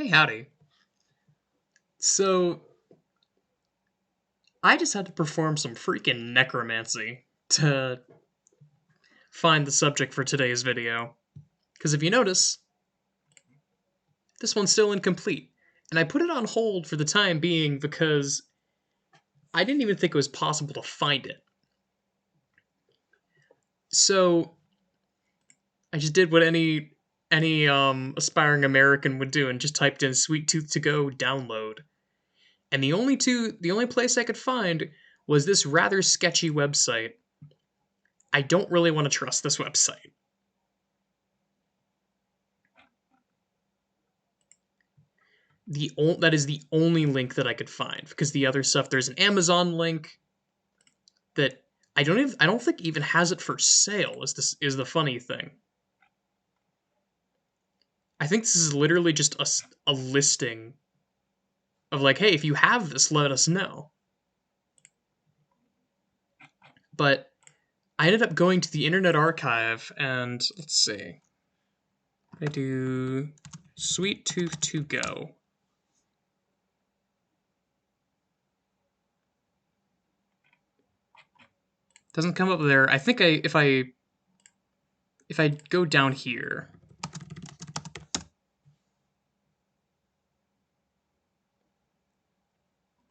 Hey, howdy. So, I just had to perform some freaking necromancy to find the subject for today's video. Because if you notice, this one's still incomplete. And I put it on hold for the time being because I didn't even think it was possible to find it. So, I just did what any aspiring American would do and just typed in Sweet Tooth to Go download. And the only place I could find was this rather sketchy website. I don't really want to trust this website. That is the only link that I could find, because the other stuff, there's an Amazon link that I don't think even has it for sale. Is the funny thing. I think this is literally just a listing of like, hey, if you have this, let us know. But I ended up going to the Internet Archive, and let's see. I do Sweet Tooth to Go. Doesn't come up there. I think if I go down here.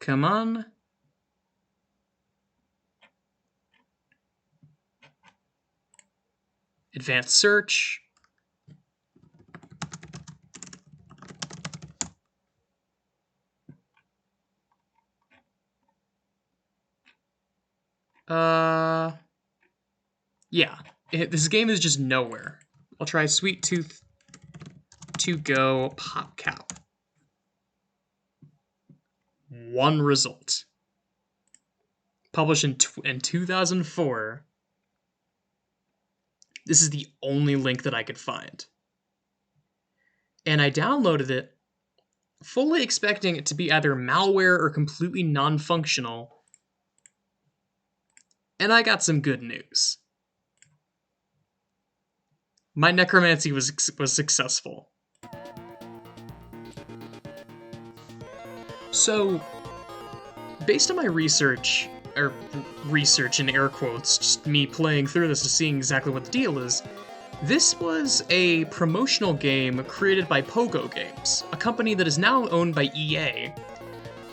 Come on. Advanced search. Yeah. This game is just nowhere. I'll try Sweet Tooth to Go PopCap. One result. Published in 2004. This is the only link that I could find. And I downloaded it, fully expecting it to be either malware or completely non-functional. And I got some good news. My necromancy was successful. So, based on my research in air quotes, just me playing through this and seeing exactly what the deal is, this was a promotional game created by Pogo Games, a company that is now owned by EA.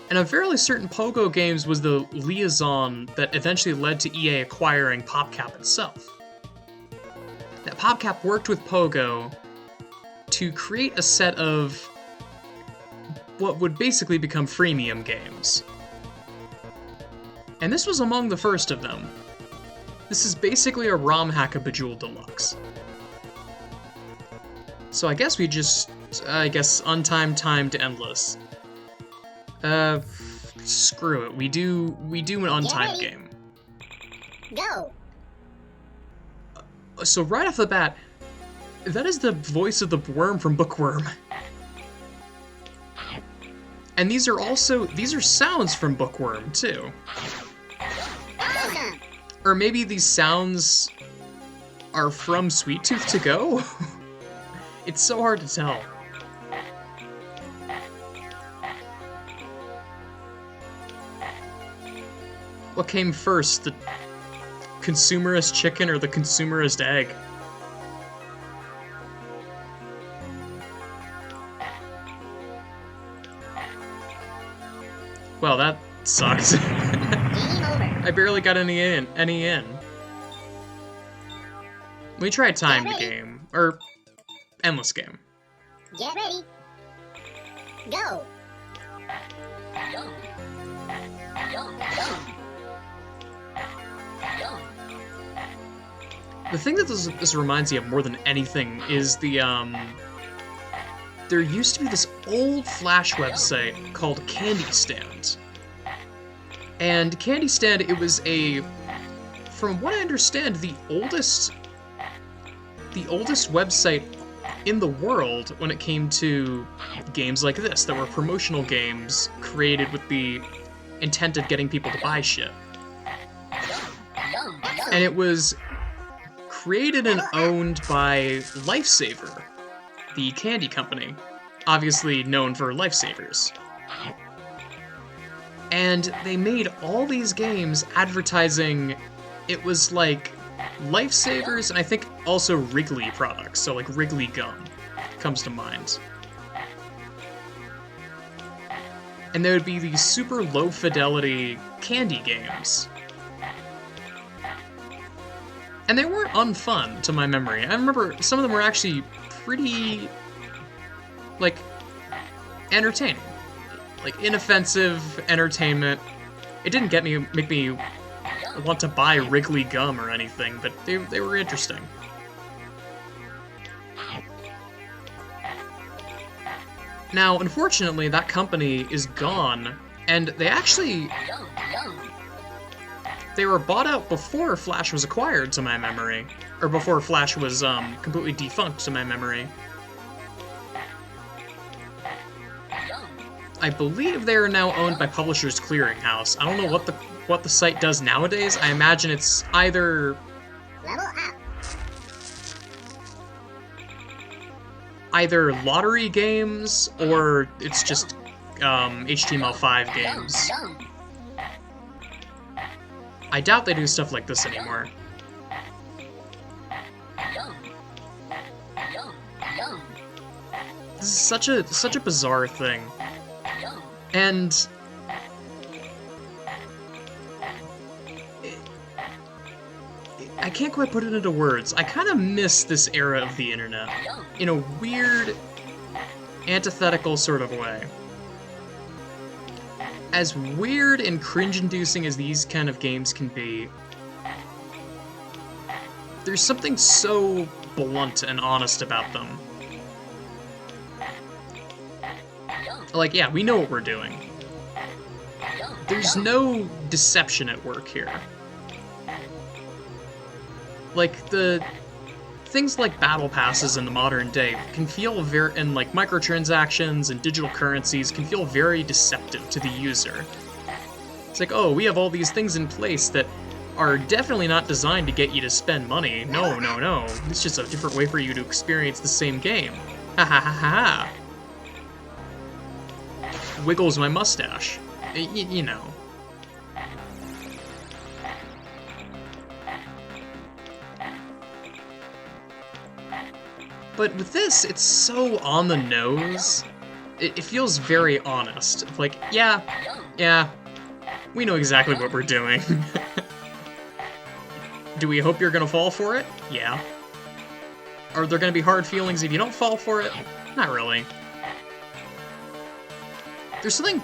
And I'm fairly certain Pogo Games was the liaison that eventually led to EA acquiring PopCap itself. That PopCap worked with Pogo to create a set of what would basically become freemium games. And this was among the first of them. This is basically a ROM hack of Bejeweled Deluxe. So I guess untimed time to endless. Screw it. We do an untimed game. Go. So right off the bat, that is the voice of the worm from Bookworm. And these are sounds from Bookworm too. Awesome. Or maybe these sounds are from Sweet Tooth to Go? It's so hard to tell. What came first, the consumerist chicken or the consumerist egg? Well, that sucks. Game over. I barely got any in. We tried timed game. Or endless game. Get ready. Go. The thing that this reminds me of more than anything is the, there used to be this old Flash website called Candy Stand. And Candy Stand, it was from what I understand, the oldest website in the world when it came to games like this, that were promotional games created with the intent of getting people to buy shit. And it was created and owned by Lifesaver, the candy company. obviously known for lifesavers. And they made all these games advertising it was like lifesavers, and I think also Wrigley products, so like Wrigley gum comes to mind. And there would be these super low fidelity candy games. And they weren't unfun to my memory. I remember some of them were actually pretty, like, entertaining. Like, inoffensive entertainment. It didn't make me want to buy Wrigley gum or anything, but they were interesting. Now, unfortunately, that company is gone, and they were bought out before Flash was acquired, to my memory. Or before Flash was completely defunct, to my memory. I believe they are now owned by Publishers Clearinghouse. I don't know what the site does nowadays. I imagine it's either lottery games or it's just HTML5 games. I doubt they do stuff like this anymore. This is such a bizarre thing. And I can't quite put it into words. I kind of miss this era of the internet in a weird, antithetical sort of way. As weird and cringe-inducing as these kind of games can be, there's something so blunt and honest about them. Like, yeah, we know what we're doing. There's no deception at work here. Like, the things like battle passes in the modern day can feel and like microtransactions and digital currencies can feel very deceptive to the user. It's like, oh, we have all these things in place that are definitely not designed to get you to spend money. No, no, no. It's just a different way for you to experience the same game. Ha ha ha ha ha. Wiggles my mustache. You know. But with this, it's so on the nose. It feels very honest. Like, yeah, we know exactly what we're doing. Do we hope you're gonna fall for it? Yeah. Are there gonna be hard feelings if you don't fall for it? Not really. There's something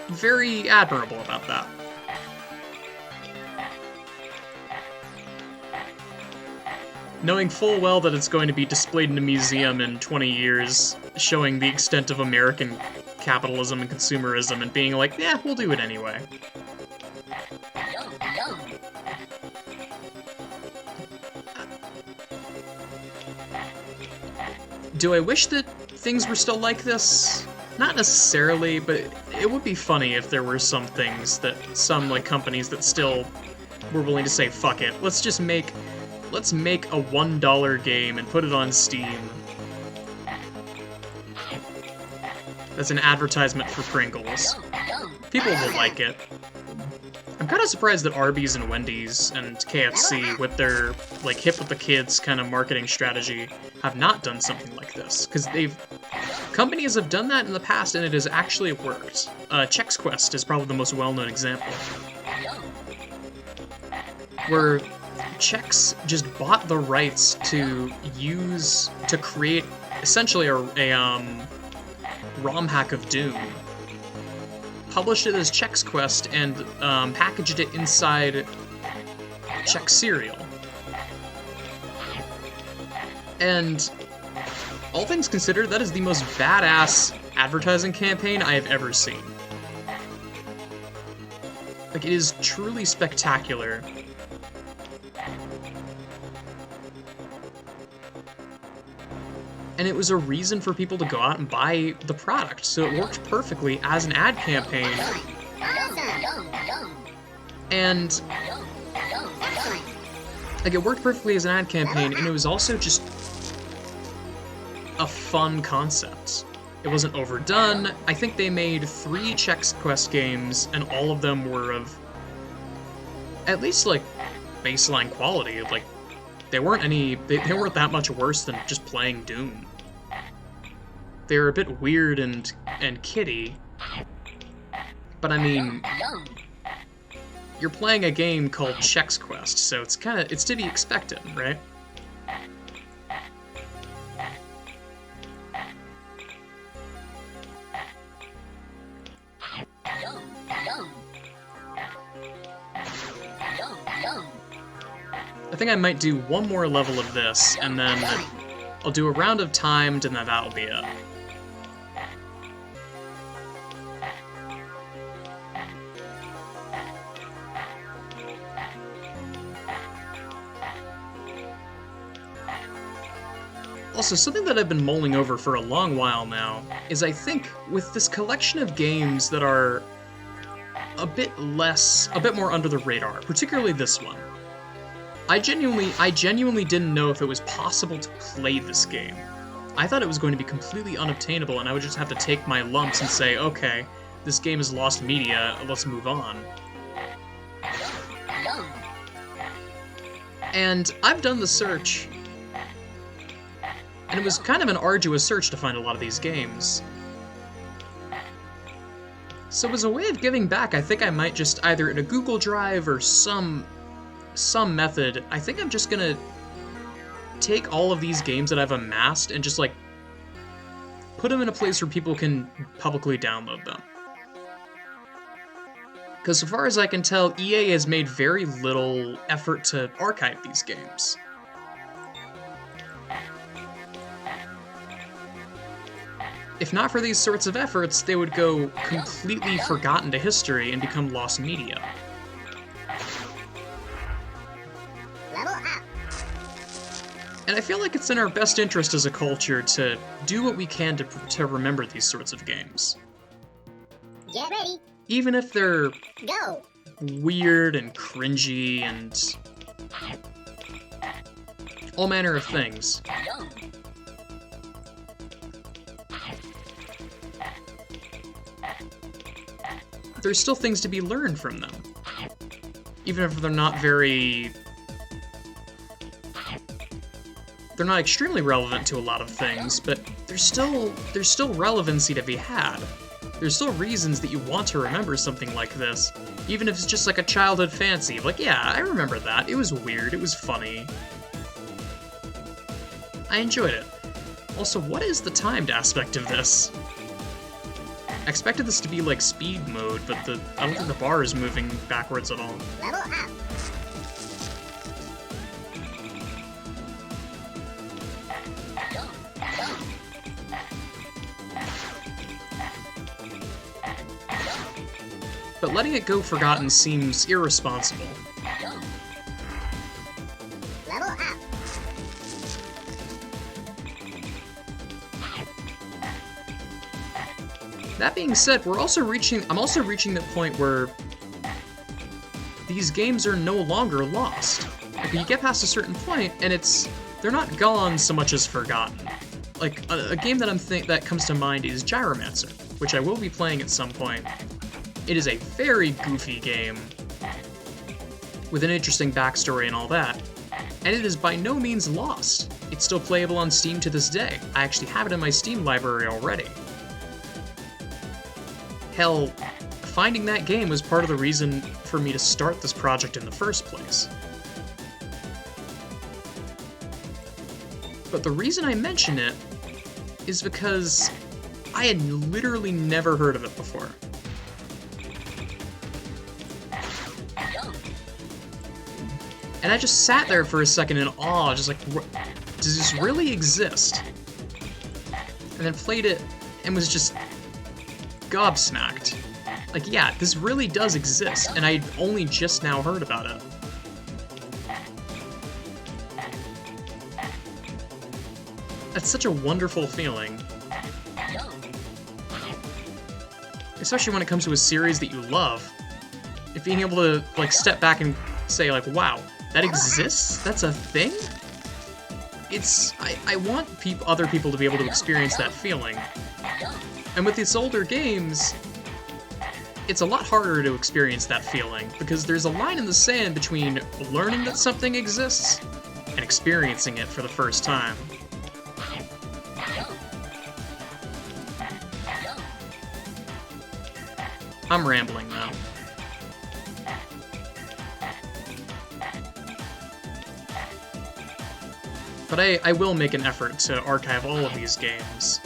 very admirable about that. Knowing full well that it's going to be displayed in a museum in 20 years, showing the extent of American capitalism and consumerism, and being like, yeah, we'll do it anyway. Do I wish that things were still like this? Not necessarily, but it would be funny if there were some things that some like companies that still were willing to say, fuck it, let's make a $1 game and put it on Steam. That's an advertisement for Pringles. People will like it. I'm kind of surprised that Arby's and Wendy's and KFC, with their like hip with the kids kind of marketing strategy, have not done something like this. Because companies have done that in the past and it has actually worked. Chex Quest is probably the most well-known example. Where Chex just bought the rights to create essentially a ROM hack of Doom, published it as Chex Quest, and packaged it inside Chex cereal. And all things considered, that is the most badass advertising campaign I have ever seen. Like, it is truly spectacular. And it was a reason for people to go out and buy the product, so it worked perfectly as an ad campaign. And like, it worked perfectly as an ad campaign, and it was also just a fun concept. It wasn't overdone. I think they made 3 Chex Quest games, and all of them were of at least, like, baseline quality. Like, they weren't they weren't that much worse than just playing Doom. They were a bit weird and kiddie, but I mean, you're playing a game called Chex Quest, so it's to be expected, right? I think I might do one more level of this, and then I'll do a round of timed, and then that'll be it. Also, something that I've been mulling over for a long while now is I think with this collection of games that are a bit more under the radar, particularly this one, I genuinely didn't know if it was possible to play this game. I thought it was going to be completely unobtainable and I would just have to take my lumps and say, okay, this game is lost media, let's move on. And I've done the search, and it was kind of an arduous search to find a lot of these games. So as a way of giving back, I think I might just either in a Google Drive or some method, I think I'm just gonna take all of these games that I've amassed and just like put them in a place where people can publicly download them. Because so far as I can tell, EA has made very little effort to archive these games. If not for these sorts of efforts, they would go completely forgotten to history and become lost media. Level up. And I feel like it's in our best interest as a culture to do what we can to remember these sorts of games. Get ready. Even if they're Go. weird and cringy and all manner of things. There's still things to be learned from them. Even if they're not extremely relevant to a lot of things, but there's still relevancy to be had. There's still reasons that you want to remember something like this, even if it's just like a childhood fancy. Like, yeah, I remember that. It was weird, it was funny. I enjoyed it. Also, what is the timed aspect of this? I expected this to be like speed mode, but I don't think the bar is moving backwards at all. Level up. But letting it go forgotten seems irresponsible. Level up. That being said, I'm also reaching the point where these games are no longer lost. Like, you get past a certain point, and they're not gone so much as forgotten. Like, a game that comes to mind is Gyromancer, which I will be playing at some point. It is a very goofy game, with an interesting backstory and all that, and it is by no means lost. It's still playable on Steam to this day. I actually have it in my Steam library already. Hell, finding that game was part of the reason for me to start this project in the first place. But the reason I mention it is because I had literally never heard of it before. And I just sat there for a second in awe, just like, does this really exist? And then played it and was just gobsmacked. Like, yeah, this really does exist, and I'd only just now heard about it. That's such a wonderful feeling. Especially when it comes to a series that you love. If being able to, like, step back and say, like, wow, that exists? That's a thing? I want other people to be able to experience that feeling. And with these older games, it's a lot harder to experience that feeling, because there's a line in the sand between learning that something exists and experiencing it for the first time. I'm rambling now. But I will make an effort to archive all of these games.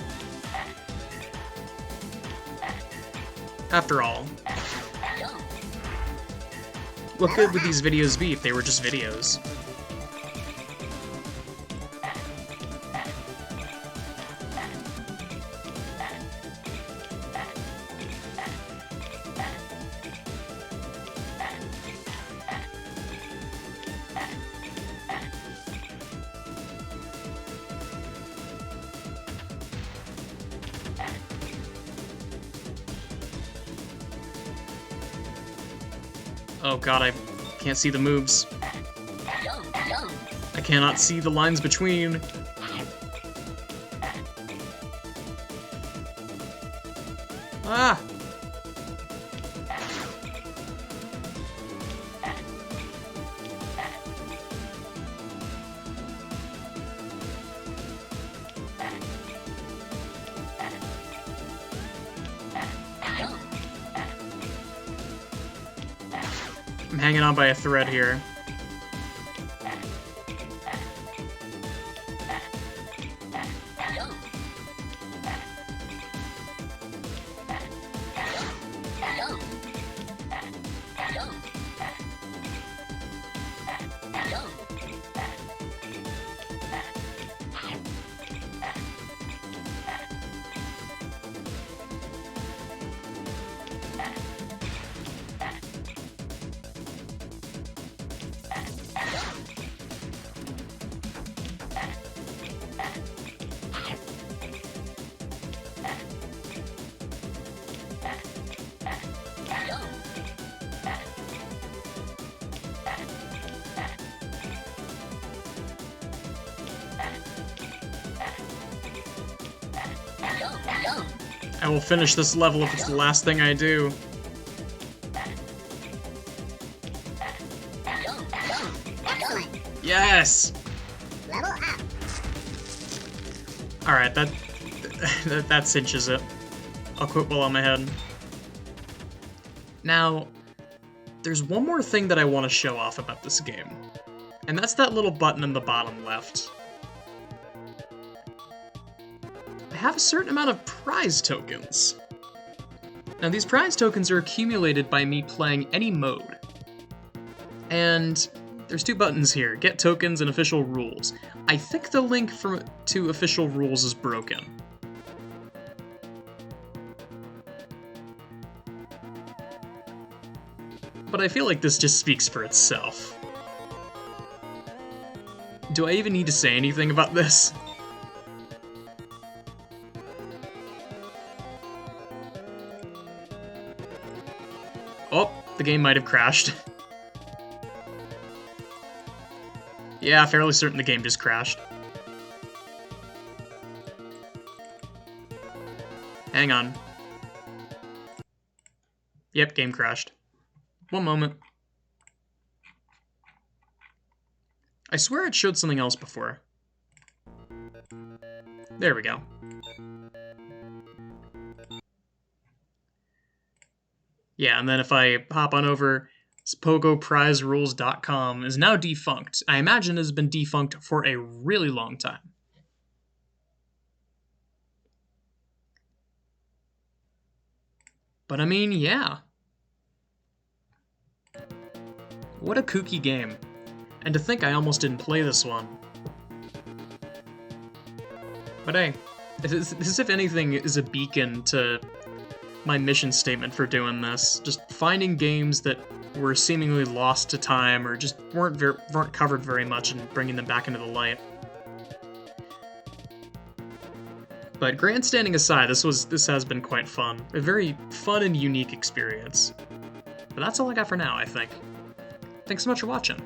After all, what good would these videos be if they were just videos? Oh god, I can't see the moves. I cannot see the lines between. Ah! I'm hanging on by a thread here. I will finish this level if it's the last thing I do. Excellent. Yes! Level up. Alright, that cinches it. I'll quit while I'm ahead. Now, there's one more thing that I want to show off about this game. And that's that little button in the bottom left. I have a certain amount of prize tokens. Now these prize tokens are accumulated by me playing any mode. And there's two buttons here, get tokens and official rules. I think the link to official rules is broken. But I feel like this just speaks for itself. Do I even need to say anything about this? Oh, the game might have crashed. Yeah, fairly certain the game just crashed. Hang on. Yep, game crashed. One moment. I swear it showed something else before. There we go. Yeah, and then if I hop on over, pogoprizerules.com is now defunct. I imagine it has been defunct for a really long time. But I mean, yeah. What a kooky game. And to think I almost didn't play this one. But hey, this if anything is a beacon to my mission statement for doing this. Just finding games that were seemingly lost to time or just weren't covered very much and bringing them back into the light. But grandstanding aside, this has been quite fun. A very fun and unique experience. But that's all I got for now, I think. Thanks so much for watching.